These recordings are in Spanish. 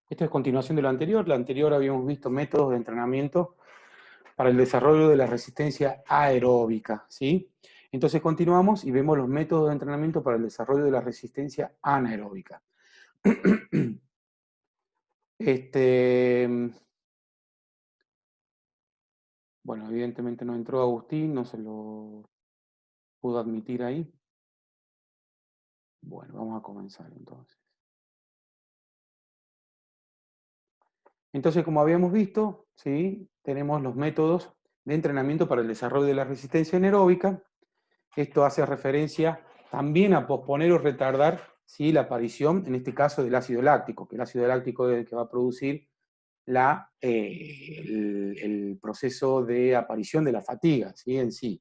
Esto es continuación de lo anterior. Lo anterior habíamos visto métodos de entrenamiento para el desarrollo de la resistencia aeróbica, ¿sí? Entonces continuamos y vemos los métodos de entrenamiento para el desarrollo de la resistencia anaeróbica. Bueno, evidentemente no entró Agustín, no se lo pudo admitir ahí. Bueno, vamos a comenzar entonces. Entonces, como habíamos visto, ¿sí? Tenemos los métodos de entrenamiento para el desarrollo de la resistencia anaeróbica. Esto hace referencia también a posponer o retardar, ¿sí? La aparición, en este caso, del ácido láctico, que el ácido láctico es el que va a producir el proceso de aparición de la fatiga, ¿sí? En sí.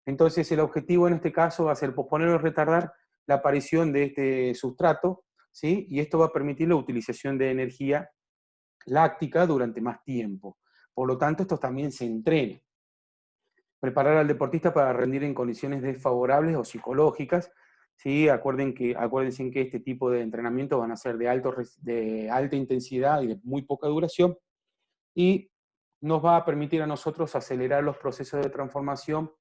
Entonces, el objetivo en este caso va a ser posponer o retardar la aparición de este sustrato, ¿sí? Y esto va a permitir la utilización de energía láctica durante más tiempo. Por lo tanto, esto también se entrena. Preparar al deportista para rendir en condiciones desfavorables o psicológicas, ¿sí? Acuérdense que este tipo de entrenamientos van a ser de alta intensidad y de muy poca duración, y nos va a permitir a nosotros acelerar los procesos de transformación,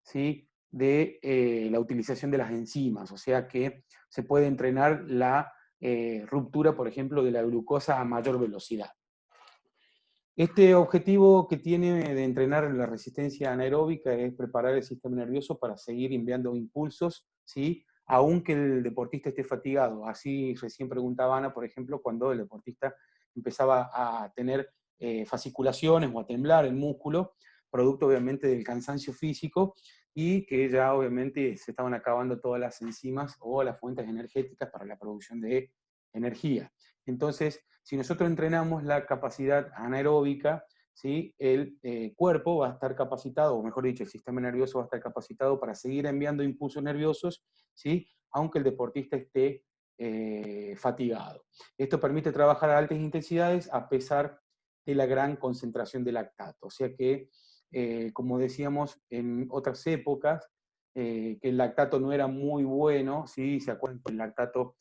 ¿sí? De la utilización de las enzimas, o sea que se puede entrenar la ruptura, por ejemplo, de la glucosa a mayor velocidad. Este objetivo que tiene de entrenar la resistencia anaeróbica es preparar el sistema nervioso para seguir enviando impulsos, ¿sí? Aunque el deportista esté fatigado. Así recién preguntaba Ana, por ejemplo, cuando el deportista empezaba a tener fasciculaciones o a temblar el músculo, producto obviamente del cansancio físico, y que ya obviamente se estaban acabando todas las enzimas o las fuentes energéticas para la producción de energía. Entonces, si nosotros entrenamos la capacidad anaeróbica, ¿sí? El cuerpo va a estar capacitado, o mejor dicho, el sistema nervioso va a estar capacitado para seguir enviando impulsos nerviosos, ¿sí? Aunque el deportista esté fatigado. Esto permite trabajar a altas intensidades a pesar de la gran concentración de lactato. O sea que, como decíamos en otras épocas, que el lactato no era muy bueno, ¿sí? ¿Se acuerdan que el lactato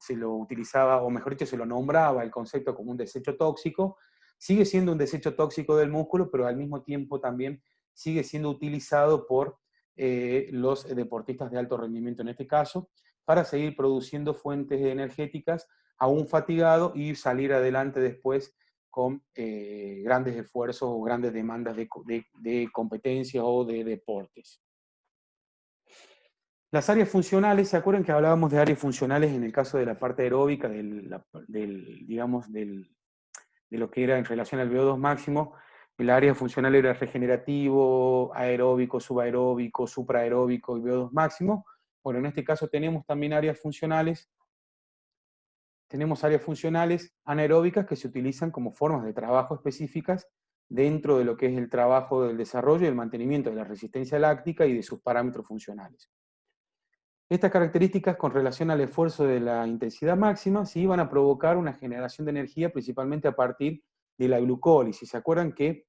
se lo utilizaba, o mejor dicho, se lo nombraba el concepto como un desecho tóxico? Sigue siendo un desecho tóxico del músculo, pero al mismo tiempo también sigue siendo utilizado por los deportistas de alto rendimiento en este caso, para seguir produciendo fuentes energéticas aún fatigado y salir adelante después con grandes esfuerzos o grandes demandas de competencias o de deportes. Las áreas funcionales, ¿se acuerdan que hablábamos de áreas funcionales en el caso de la parte aeróbica, digamos, de lo que era en relación al VO2 máximo? El área funcional era regenerativo, aeróbico, subaeróbico, supraaeróbico y VO2 máximo. Bueno, en este caso tenemos también áreas funcionales. Tenemos áreas funcionales anaeróbicas que se utilizan como formas de trabajo específicas dentro de lo que es el trabajo del desarrollo y el mantenimiento de la resistencia láctica y de sus parámetros funcionales. Estas características con relación al esfuerzo de la intensidad máxima sí van a provocar una generación de energía principalmente a partir de la glucólisis. ¿Se acuerdan que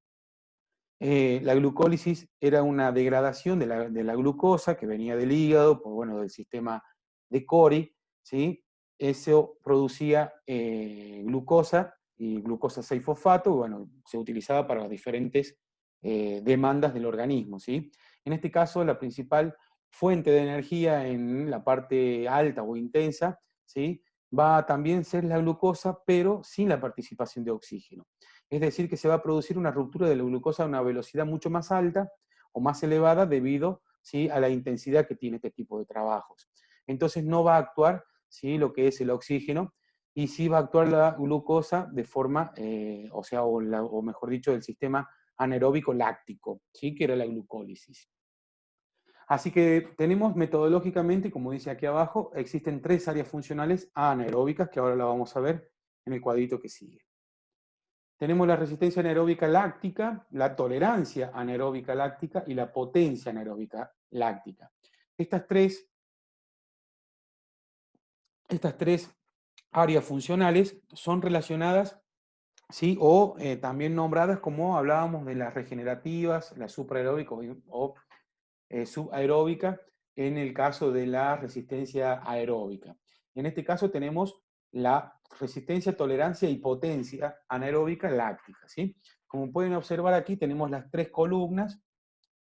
la glucólisis era una degradación de la glucosa que venía del hígado, bueno, del sistema de Cori, ¿sí? Eso producía glucosa y glucosa 6-fosfato, bueno, se utilizaba para diferentes demandas del organismo, ¿sí? En este caso, la principal fuente de energía en la parte alta o intensa, ¿sí? Va a también ser la glucosa, pero sin la participación de oxígeno. Es decir, que se va a producir una ruptura de la glucosa a una velocidad mucho más alta o más elevada debido, ¿sí? A la intensidad que tiene este tipo de trabajos. Entonces no va a actuar, ¿sí? Lo que es el oxígeno, y sí va a actuar la glucosa de forma, o mejor dicho, del sistema anaeróbico láctico, ¿sí? Que era la glucólisis. Así que tenemos metodológicamente, como dice aquí abajo, existen 3 áreas funcionales anaeróbicas, que ahora la vamos a ver en el cuadrito que sigue. Tenemos la resistencia anaeróbica láctica, la tolerancia anaeróbica láctica y la potencia anaeróbica láctica. Estas tres áreas funcionales son relacionadas, ¿sí? O también nombradas como hablábamos de las regenerativas, la supraaeróbica o subaeróbica, en el caso de la resistencia aeróbica. En este caso tenemos la resistencia, tolerancia y potencia anaeróbica láctica, ¿sí? Como pueden observar aquí tenemos las tres columnas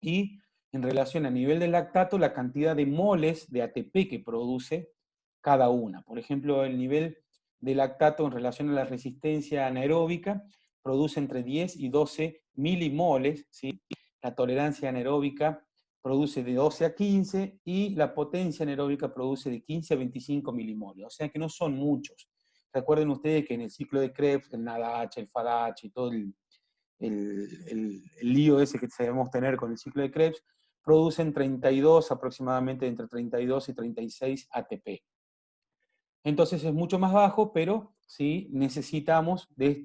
y en relación a nivel del lactato la cantidad de moles de ATP que produce cada una. Por ejemplo, el nivel de lactato en relación a la resistencia anaeróbica produce entre 10 y 12 milimoles, ¿sí? La tolerancia anaeróbica produce de 12 a 15 y la potencia anaeróbica produce de 15 a 25 milimoles, o sea que no son muchos. Recuerden ustedes que en el ciclo de Krebs, el NADH, el FADH y todo el lío ese que debemos tener con el ciclo de Krebs, producen 32, aproximadamente entre 32 y 36 ATP. Entonces es mucho más bajo, pero sí necesitamos de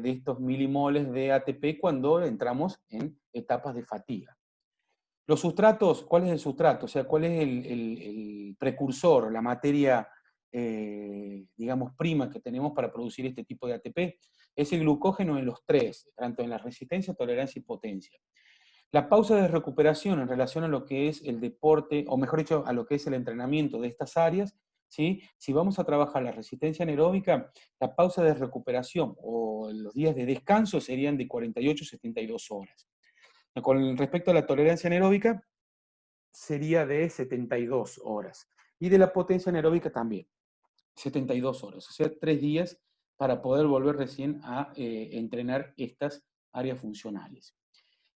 estos milimoles de ATP cuando entramos en etapas de fatiga. Los sustratos, ¿cuál es el sustrato? O sea, ¿cuál es el precursor, la materia, digamos, prima que tenemos para producir este tipo de ATP? Es el glucógeno en los tres, tanto en la resistencia, tolerancia y potencia. La pausa de recuperación en relación a lo que es el deporte, o mejor dicho, a lo que es el entrenamiento de estas áreas, ¿sí? Si vamos a trabajar la resistencia anaeróbica, la pausa de recuperación o los días de descanso serían de 48 a 72 horas. Con respecto a la tolerancia anaeróbica, sería de 72 horas. Y de la potencia anaeróbica también, 72 horas. O sea, 3 días para poder volver recién a entrenar estas áreas funcionales.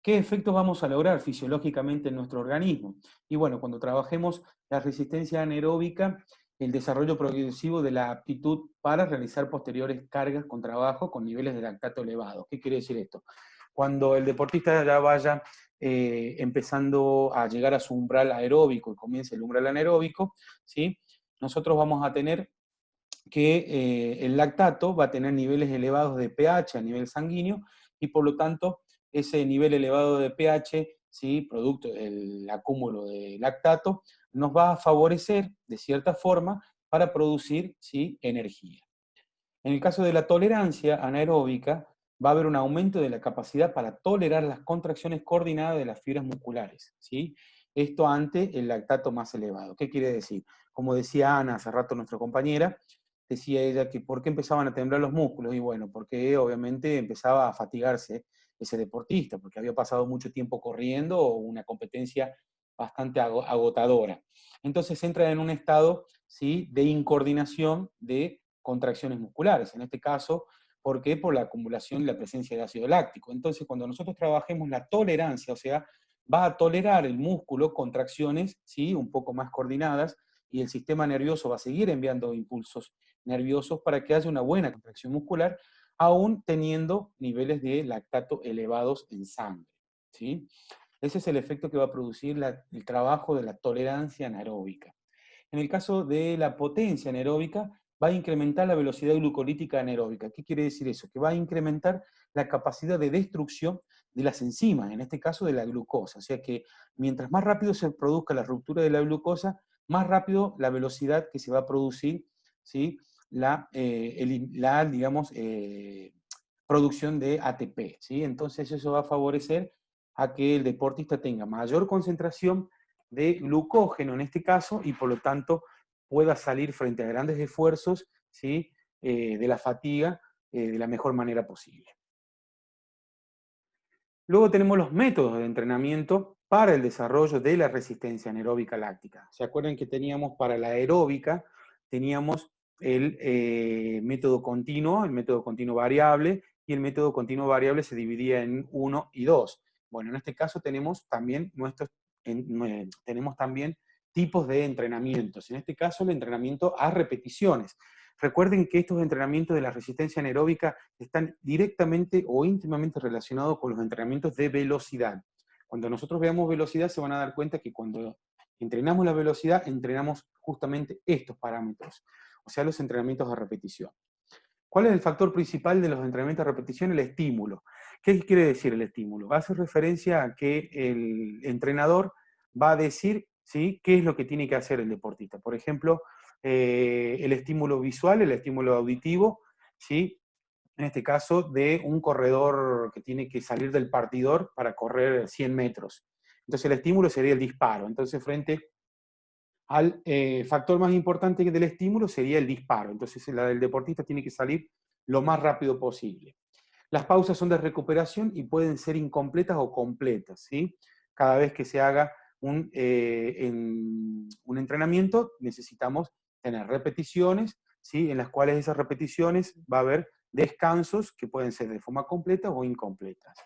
¿Qué efectos vamos a lograr fisiológicamente en nuestro organismo? Y bueno, cuando trabajemos la resistencia anaeróbica, el desarrollo progresivo de la aptitud para realizar posteriores cargas con trabajo con niveles de lactato elevados. ¿Qué quiere decir esto? Cuando el deportista ya vaya empezando a llegar a su umbral aeróbico y comience el umbral anaeróbico, ¿sí? Nosotros vamos a tener que el lactato va a tener niveles elevados de pH a nivel sanguíneo y por lo tanto ese nivel elevado de pH, ¿sí? Producto del acúmulo de lactato, nos va a favorecer de cierta forma para producir, ¿sí? Energía. En el caso de la tolerancia anaeróbica, va a haber un aumento de la capacidad para tolerar las contracciones coordinadas de las fibras musculares, ¿sí? Esto ante el lactato más elevado. ¿Qué quiere decir? Como decía Ana hace rato, nuestra compañera, decía ella que ¿por qué empezaban a temblar los músculos? Y bueno, porque obviamente empezaba a fatigarse ese deportista, porque había pasado mucho tiempo corriendo o una competencia bastante agotadora. Entonces entra en un estado, ¿sí? De incoordinación de contracciones musculares, en este caso, ¿por qué? Por la acumulación y la presencia de ácido láctico. Entonces, cuando nosotros trabajemos la tolerancia, o sea, va a tolerar el músculo contracciones, ¿sí? Un poco más coordinadas, y el sistema nervioso va a seguir enviando impulsos nerviosos para que haya una buena contracción muscular, aún teniendo niveles de lactato elevados en sangre, ¿sí? Ese es el efecto que va a producir el trabajo de la tolerancia anaeróbica. En el caso de la potencia anaeróbica, va a incrementar la velocidad glucolítica anaeróbica. ¿Qué quiere decir eso? Que va a incrementar la capacidad de destrucción de las enzimas, en este caso de la glucosa. O sea que mientras más rápido se produzca la ruptura de la glucosa, más rápido la velocidad que se va a producir, ¿sí? Digamos, producción de ATP, ¿sí? Entonces eso va a favorecer a que el deportista tenga mayor concentración de glucógeno en este caso y por lo tanto pueda salir frente a grandes esfuerzos, ¿sí? De la fatiga de la mejor manera posible. Luego tenemos los métodos de entrenamiento para el desarrollo de la resistencia anaeróbica láctica. ¿Se acuerdan que teníamos para la aeróbica, teníamos el método continuo variable, y el método continuo variable se dividía en 1 y 2. Bueno, en este caso tenemos también tipos de entrenamientos. En este caso, el entrenamiento a repeticiones. Recuerden que estos entrenamientos de la resistencia anaeróbica están directamente o íntimamente relacionados con los entrenamientos de velocidad. Cuando nosotros veamos velocidad, se van a dar cuenta que cuando entrenamos la velocidad, entrenamos justamente estos parámetros, o sea, los entrenamientos a repetición. ¿Cuál es el factor principal de los entrenamientos a repetición? El estímulo. ¿Qué quiere decir el estímulo? Va a hacer referencia a que el entrenador va a decir, ¿sí?, qué es lo que tiene que hacer el deportista. Por ejemplo, el estímulo visual, el estímulo auditivo, ¿sí? En este caso, de un corredor que tiene que salir del partidor para correr 100 metros. Entonces el estímulo sería el disparo. Entonces, frente al factor más importante del estímulo sería el disparo. Entonces la del deportista tiene que salir lo más rápido posible. Las pausas son de recuperación y pueden ser incompletas o completas, ¿sí? Cada vez que se haga un entrenamiento necesitamos tener repeticiones, ¿sí? En las cuales esas repeticiones va a haber descansos que pueden ser de forma completa o incompletas.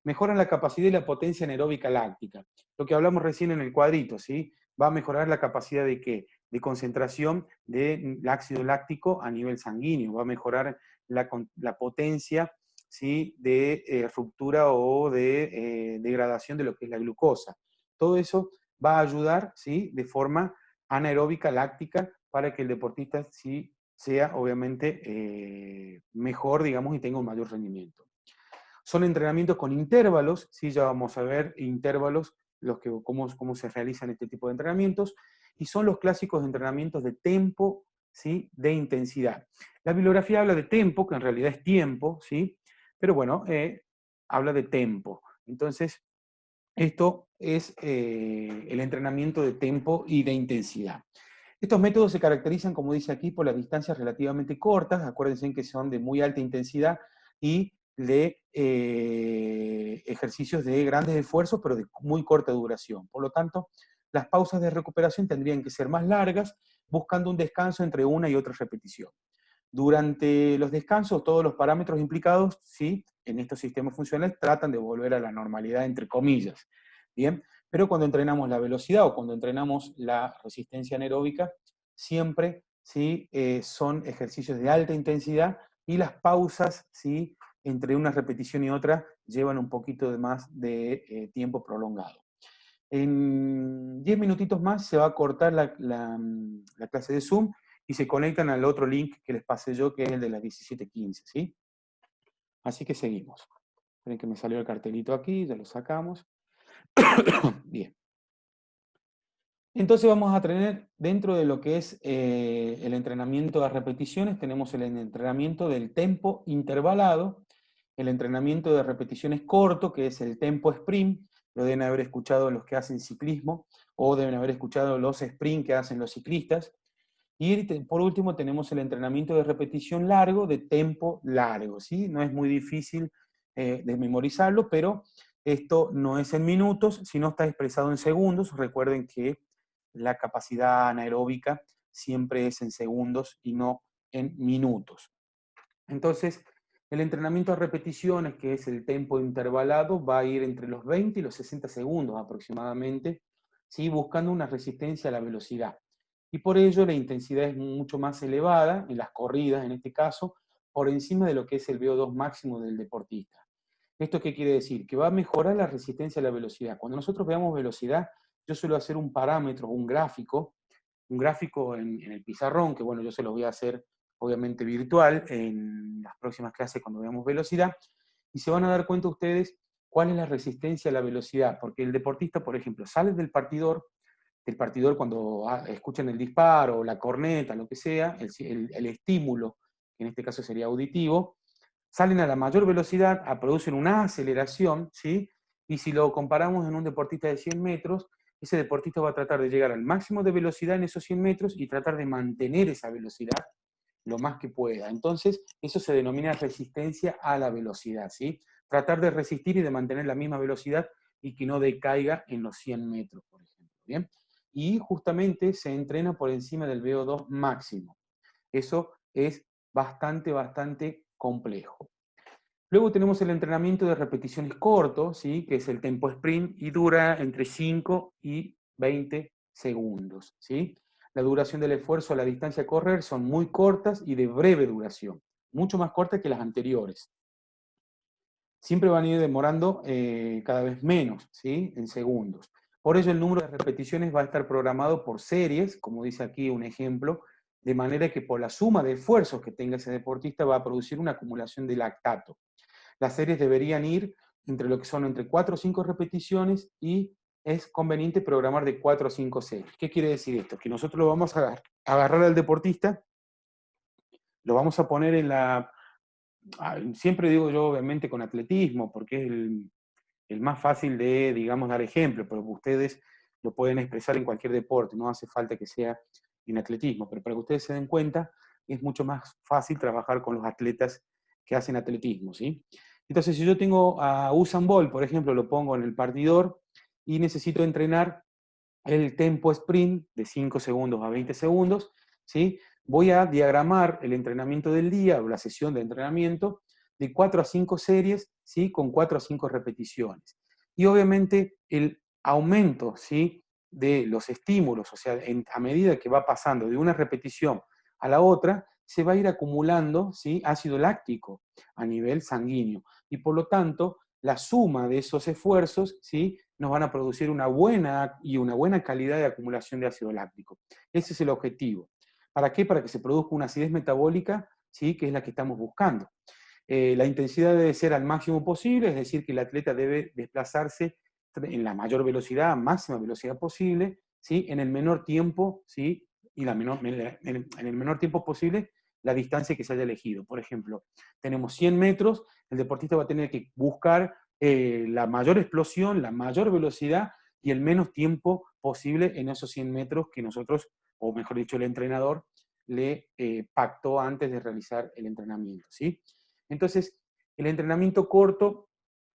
Mejoran la capacidad y la potencia anaeróbica láctica. Lo que hablamos recién en el cuadrito, ¿sí? Va a mejorar la capacidad de ¿qué? De concentración del ácido láctico a nivel sanguíneo, va a mejorar la potencia, ¿sí? De ruptura o de degradación de lo que es la glucosa. Todo eso va a ayudar, ¿sí? De forma anaeróbica láctica para que el deportista sí sea obviamente mejor, digamos, y tenga un mayor rendimiento. Son entrenamientos con intervalos, ¿sí? Ya vamos a ver intervalos, cómo se realizan este tipo de entrenamientos, y son los clásicos entrenamientos de tempo, ¿sí? De intensidad. La bibliografía habla de tempo, que en realidad es tiempo, ¿sí? Pero bueno, habla de tempo. Entonces, esto es el entrenamiento de tempo y de intensidad. Estos métodos se caracterizan, como dice aquí, por las distancias relativamente cortas, acuérdense que son de muy alta intensidad y de ejercicios de grandes esfuerzos, pero de muy corta duración. Por lo tanto, las pausas de recuperación tendrían que ser más largas, buscando un descanso entre una y otra repetición. Durante los descansos, todos los parámetros implicados, ¿sí? En estos sistemas funcionales tratan de volver a la normalidad, entre comillas. ¿Bien? Pero cuando entrenamos la velocidad o cuando entrenamos la resistencia anaeróbica, siempre, ¿sí? Son ejercicios de alta intensidad y las pausas, ¿sí? Entre una repetición y otra llevan un poquito de más de tiempo prolongado. En 10 minutitos más se va a cortar la clase de Zoom y se conectan al otro link que les pasé yo, que es el de las 17:15, ¿sí? Así que seguimos. Esperen que me salió el cartelito aquí, ya lo sacamos. Bien. Entonces vamos a tener, dentro de lo que es el entrenamiento de repeticiones, tenemos el entrenamiento del tempo intervalado, el entrenamiento de repeticiones corto, que es el tempo sprint, lo deben haber escuchado los que hacen ciclismo, o deben haber escuchado los sprint que hacen los ciclistas. Y por último tenemos el entrenamiento de repetición largo, de tempo largo, ¿sí? No es muy difícil de memorizarlo, pero esto no es en minutos, sino está expresado en segundos. Recuerden que la capacidad anaeróbica siempre es en segundos y no en minutos. Entonces, el entrenamiento a repeticiones, que es el tempo intervalado, va a ir entre los 20 y los 60 segundos aproximadamente, ¿sí? Buscando una resistencia a la velocidad. Y por ello la intensidad es mucho más elevada, en las corridas en este caso, por encima de lo que es el VO2 máximo del deportista. ¿Esto qué quiere decir? Que va a mejorar la resistencia a la velocidad. Cuando nosotros veamos velocidad, yo suelo hacer un parámetro, un gráfico en el pizarrón, que bueno, yo se lo voy a hacer obviamente virtual en las próximas clases cuando veamos velocidad, y se van a dar cuenta ustedes cuál es la resistencia a la velocidad, porque el deportista, por ejemplo, sale del partidor cuando escuchan el disparo, la corneta, lo que sea, el estímulo, que en este caso sería auditivo, salen a la mayor velocidad, producen una aceleración, ¿sí? Y si lo comparamos en un deportista de 100 metros, ese deportista va a tratar de llegar al máximo de velocidad en esos 100 metros y tratar de mantener esa velocidad lo más que pueda. Entonces, eso se denomina resistencia a la velocidad, ¿sí? Tratar de resistir y de mantener la misma velocidad y que no decaiga en los 100 metros, por ejemplo, ¿bien? Y justamente se entrena por encima del VO2 máximo. Eso es bastante complejo. Luego tenemos el entrenamiento de repeticiones cortos, ¿sí? Que es el tempo sprint y dura entre 5 y 20 segundos, ¿sí? La duración del esfuerzo a la distancia a correr son muy cortas y de breve duración, mucho más cortas que las anteriores. Siempre van a ir demorando cada vez menos, ¿sí? En segundos. Por ello el número de repeticiones va a estar programado por series, como dice aquí un ejemplo, de manera que por la suma de esfuerzos que tenga ese deportista va a producir una acumulación de lactato. Las series deberían ir entre lo que son entre 4 o 5 repeticiones y es conveniente programar de 4 a 5 series. ¿Qué quiere decir esto? Que nosotros lo vamos a agarrar al deportista, lo vamos a poner en siempre digo yo obviamente con atletismo, porque es el más fácil de, digamos, dar ejemplo, pero ustedes lo pueden expresar en cualquier deporte, no hace falta que sea en atletismo, pero para que ustedes se den cuenta, es mucho más fácil trabajar con los atletas que hacen atletismo, ¿sí? Entonces, si yo tengo a Usain Bolt, por ejemplo, lo pongo en el partidor y necesito entrenar el tempo sprint de 5 segundos a 20 segundos, ¿sí? Voy a diagramar el entrenamiento del día o la sesión de entrenamiento de 4 a 5 series, ¿sí? Con 4 a 5 repeticiones. Y obviamente el aumento, ¿sí? De los estímulos, o sea, a medida que va pasando de una repetición a la otra, se va a ir acumulando, ¿sí? Ácido láctico a nivel sanguíneo. Y por lo tanto, la suma de esos esfuerzos, ¿sí? Nos van a producir una buena calidad de acumulación de ácido láctico. Ese es el objetivo. ¿Para qué? Para que se produzca una acidez metabólica, ¿sí? Que es la que estamos buscando. La intensidad debe ser al máximo posible, es decir, que el atleta debe desplazarse en la mayor velocidad, máxima velocidad posible, ¿sí? En el menor tiempo, ¿sí? Y en el menor tiempo posible la distancia que se haya elegido. Por ejemplo, tenemos 100 metros, el deportista va a tener que buscar la mayor explosión, la mayor velocidad y el menos tiempo posible en esos 100 metros que nosotros, o mejor dicho, el entrenador, le pactó antes de realizar el entrenamiento, ¿sí? Entonces, el entrenamiento corto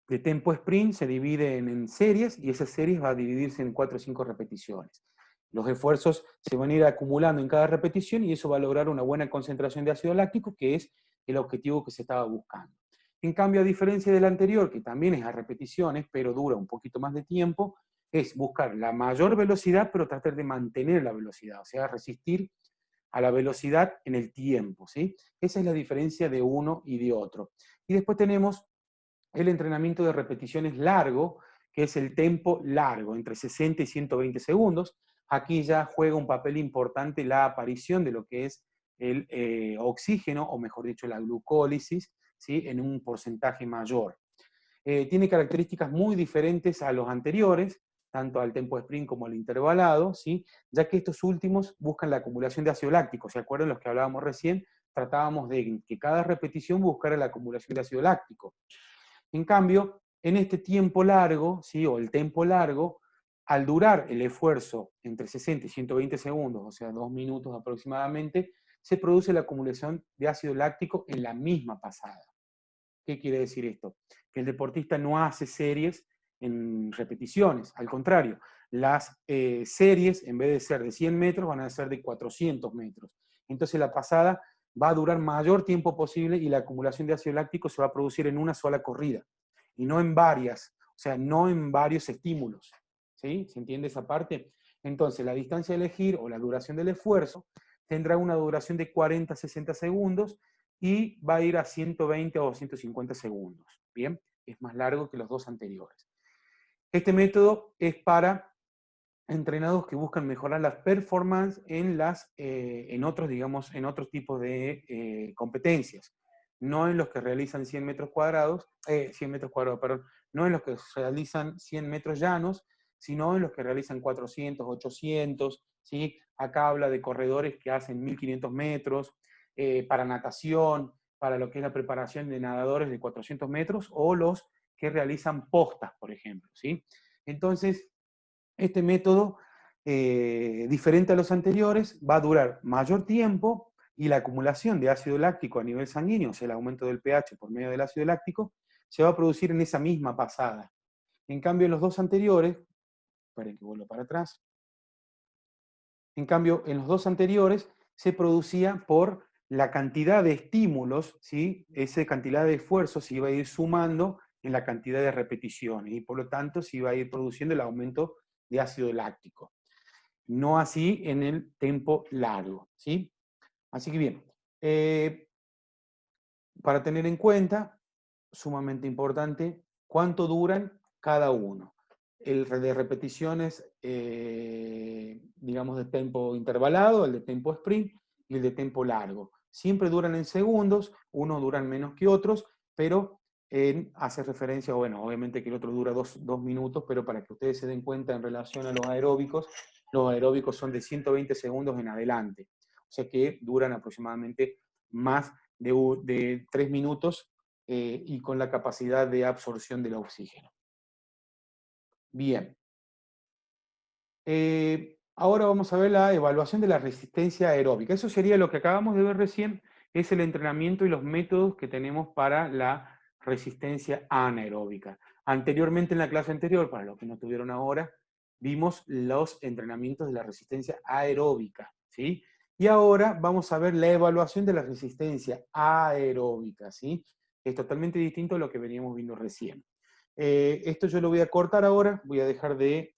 de tempo sprint se divide en series y esas series va a dividirse en 4 o 5 repeticiones. Los esfuerzos se van a ir acumulando en cada repetición y eso va a lograr una buena concentración de ácido láctico, que es el objetivo que se estaba buscando. En cambio, a diferencia del anterior, que también es a repeticiones, pero dura un poquito más de tiempo, es buscar la mayor velocidad, pero tratar de mantener la velocidad, o sea, resistir a la velocidad en el tiempo, ¿sí? Esa es la diferencia de uno y de otro. Y después tenemos el entrenamiento de repeticiones largo, que es el tempo largo, entre 60 y 120 segundos. Aquí ya juega un papel importante la aparición de lo que es el oxígeno, o mejor dicho, la glucólisis, ¿sí? En un porcentaje mayor. Tiene características muy diferentes a los anteriores, tanto al tempo sprint como al intervalado, ¿sí? Ya que estos últimos buscan la acumulación de ácido láctico. ¿Se acuerdan los que hablábamos recién? Tratábamos de que cada repetición buscara la acumulación de ácido láctico. En cambio, en este tiempo largo, ¿sí? O el tempo largo, al durar el esfuerzo entre 60 y 120 segundos, o sea, 2 minutos aproximadamente, se produce la acumulación de ácido láctico en la misma pasada. ¿Qué quiere decir esto? Que el deportista no hace series en repeticiones, al contrario, las series, en vez de ser de 100 metros, van a ser de 400 metros. Entonces la pasada va a durar mayor tiempo posible y la acumulación de ácido láctico se va a producir en una sola corrida, y no en varias, o sea, no en varios estímulos. ¿Sí? ¿Se entiende esa parte? Entonces, la distancia a elegir o la duración del esfuerzo tendrá una duración de 40 a 60 segundos y va a ir a 120 o 150 segundos. Bien, es más largo que los dos anteriores. Este método es para entrenados que buscan mejorar las performance en otros, digamos, en otros tipos de competencias. No en los que realizan 100 metros cuadrados, 100 metros cuadrados, perdón, no en los que realizan 100 metros llanos, sino en los que realizan 400, 800, ¿sí? Acá habla de corredores que hacen 1500 metros, para natación, para lo que es la preparación de nadadores de 400 metros, o los que realizan postas, por ejemplo, ¿sí? Entonces, este método, diferente a los anteriores, va a durar mayor tiempo y la acumulación de ácido láctico a nivel sanguíneo, o sea, el aumento del pH por medio del ácido láctico, se va a producir en esa misma pasada. En cambio, en los dos anteriores, esperen que vuelva para atrás, en cambio, en los dos anteriores se producía por la cantidad de estímulos, ¿sí? Esa cantidad de esfuerzo se iba a ir sumando en la cantidad de repeticiones y por lo tanto se iba a ir produciendo el aumento de ácido láctico. No así en el tempo largo, ¿sí? Así que bien, para tener en cuenta, sumamente importante, cuánto duran cada uno. El de repeticiones, digamos, de tempo intervalado, el de tempo sprint y el de tempo largo. Siempre duran en segundos, unos duran menos que otros, pero hace referencia, bueno, obviamente que el otro dura dos minutos, pero para que ustedes se den cuenta en relación a los aeróbicos son de 120 segundos en adelante. O sea que duran aproximadamente más de 3 minutos y con la capacidad de absorción del oxígeno. Bien. Ahora vamos a ver la evaluación de la resistencia aeróbica. Eso sería lo que acabamos de ver recién, es el entrenamiento y los métodos que tenemos para la resistencia anaeróbica. Anteriormente, en la clase anterior, para los que no tuvieron ahora, vimos los entrenamientos de la resistencia aeróbica, ¿sí? Y ahora vamos a ver la evaluación de la resistencia aeróbica, ¿sí? Es totalmente distinto a lo que veníamos viendo recién. Esto yo lo voy a cortar ahora, voy a dejar de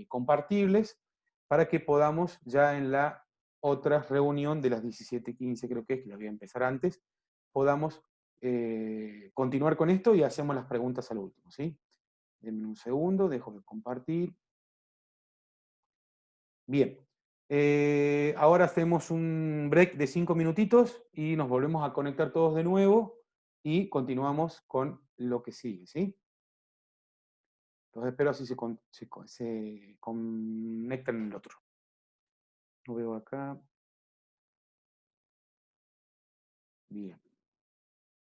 compartibles para que podamos ya en la otra reunión de las 17:15 creo que la voy a empezar antes, podamos continuar con esto y hacemos las preguntas al último, ¿sí? Denme un segundo, dejo de compartir. Bien. Ahora hacemos un break de 5 minutitos y nos volvemos a conectar todos de nuevo y continuamos con lo que sigue, ¿sí? Entonces espero así se conectan en el otro. Lo veo acá. Bien.